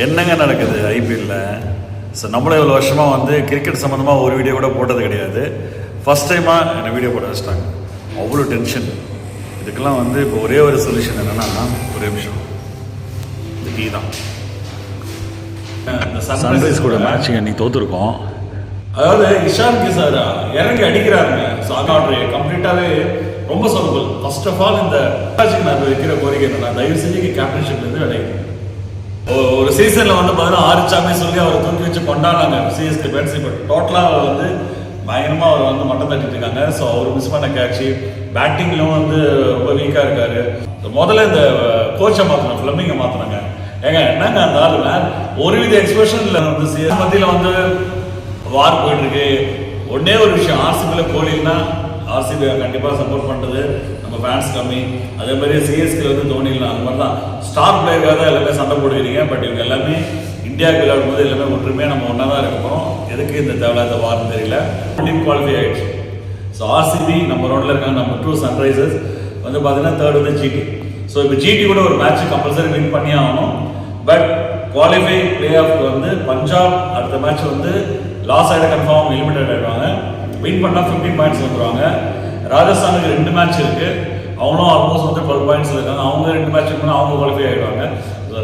என்னங்க நடக்குது ஐபிஎல்ல? ஸோ நம்மளும் இவ்வளோ வருஷமாக வந்து கிரிக்கெட் சம்மந்தமாக ஒரு வீடியோ கூட போட்டது கிடையாது. ஃபஸ்ட் டைமாக என்னை வீடியோ போட வச்சிட்டாங்க. அவ்வளோ டென்ஷன். இதுக்கெல்லாம் வந்து இப்போ ஒரே ஒரு சொல்யூஷன் என்னென்னா, ஒரே விஷயம், இந்த டீ தான். இந்த சன்ரைஸ் கூட மேட்சிங் அன்றைக்கி தோற்றுருக்கோம். அதாவது இஷான் கிசார் இறங்கி அடிக்கிறாருங்க. ஸோ அதான் கம்ப்ளீட்டாகவே ரொம்ப சொல்லப்போல். ஃபர்ஸ்ட் ஆஃப் ஆல் இந்த மேட்சுக்கு நான் வைக்கிற கோரிக்கை என்னன்னா, தயவு செஞ்சு கேப்டன்ஷிப்லேருந்து விளையாடுங்க. ஒரு சீசனில் வந்து பார்த்தீங்கன்னா 6 சாம்பியன் சொல்லி அவர் தூக்கி வச்சு கொண்டாடினாங்க சிஎஸ்கே பேட்ஸ். இப்போ டோட்டலாக வந்து பயங்கரமாக அவர் வந்து மட்டம் தட்டிட்டு இருக்காங்க. ஸோ அவர் மிஸ் பண்ண கேட்சி, பேட்டிங்லும் வந்து ரொம்ப வீக்காக இருக்காரு. முதல்ல இந்த கோச்சை மாற்றணும், ஃபிளமிங்கை மாற்றினாங்க. ஏங்க என்னங்க அந்த ஆள் ஒருவித எக்ஸ்பிரஷனில் வந்து சிஎஸ் மத்தியில் வந்து வார் போயிட்டுருக்கு. ஒன்றே ஒரு விஷயம், ஆர்சிபியில் கோலின்னா ஆர்சிபி கண்டிப்பாக சப்போர்ட் பண்ணுறது நம்ம ஃபேன்ஸ் கம்மி. அதே மாதிரி சிஎஸ்கே வந்து தோனிலாம் அந்த மாதிரி தான் ஸ்டார் பிளேயருக்காக தான் எல்லாமே சண்டை போடுவீங்க. பட் இவங்க எல்லாமே இந்தியாவுக்கு விளையாடும் போது எல்லாமே ஒற்றுமையாக நம்ம ஒன்றா தான் இருக்கணும். எதுக்கு இந்த தேவையில்லாத வார்த்தை தெரியல. டீம் குவாலிஃபை ஆகிடுச்சு. ஸோ ஆர்சிபி நம்ம ரோட்டில் இருக்காங்க. நம்ம 2 சன்ரைசர்ஸ் வந்து பார்த்தீங்கன்னா 3rd வந்து ஜிடி. ஸோ இப்போ ஜிடி கூட ஒரு மேட்ச் கம்பல்சரி வின் பண்ணி ஆகணும். பட் குவாலிஃபை பிளே ஆஃப்க்கு வந்து பஞ்சாப் அடுத்த மேட்ச் வந்து லாஸ் ஆகிட கன்ஃபார்ம் எலிமினேட் ஆகிடுவாங்க. வின் பண்ணால் 15 பாயிண்ட்ஸ் வந்துடுவாங்க. ராஜஸ்தானுக்கு 2 மேட்ச் இருக்குது. அவங்களும் ஆல்மோஸ்ட் வந்து 12 பாயிண்ட்ஸ் இருக்காங்க. அவங்க 2 மேட்ச் இருக்குன்னா அவங்க குவாலிஃபை ஆகிடுவாங்க.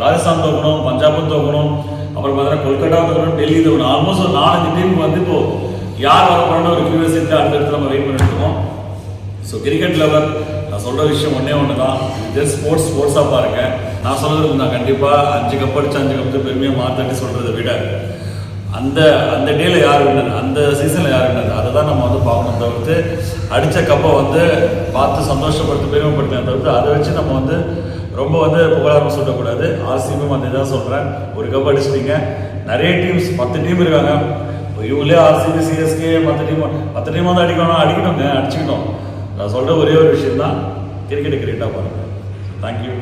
ராஜஸ்தான் தோக்கணும், பஞ்சாபும் தோக்கணும், அப்புறம் பார்த்தீங்கன்னா கொல்கட்டாவும் தோக்கணும், டெல்லி தோக்கணும். ஆல்மோஸ்ட் ஒரு 4-5 டீமுக்கு வந்து இப்போ யார் வரப்போறோன்னு ஒரு கியூரியாசிட்டி அடுத்தடுத்து நம்ம வெயிட் பண்ணிட்டு இருக்கோம். ஸோ கிரிக்கெட் லெவல் நான் சொல்கிற விஷயம் ஒன்று தான், இது ஸ்போர்ட்ஸாக பாருங்க. நான் சொல்கிறது நான் கண்டிப்பாக 5 கப் அடிச்சு 5 கப் பெருமையாக மாற்றி சொல்கிறத விட அந்த டேல யார் வின்னது, அந்த சீசனில் யார் வின்னது, அதை தான் நம்ம வந்து பார்க்கணும். தவிர்த்து அடித்த கப்பை வந்து பார்த்து சந்தோஷப்படுத்த பெருமைப்படுத்த தவிர்த்து அதை வச்சு நம்ம வந்து ரொம்ப வந்து புகழாரம் சொல்லக்கூடாது. ஆர்சிபி வந்து இதான் சொல்கிறேன், ஒரு கப் அடிச்சிட்டிங்க. நிறைய டீம்ஸ் 10 டீம் இருக்காங்க. இவங்களே ஆர்சிபி, சிஎஸ்கே, மற்ற டீம் வந்து அடிக்கணுங்க, அடிச்சுக்கிட்டோம். நான் சொல்கிற ஒரே ஒரு விஷயம் தான், கிரிக்கெட்டை கிரிக்கெட்டாக பாருங்கள். தேங்க்யூ.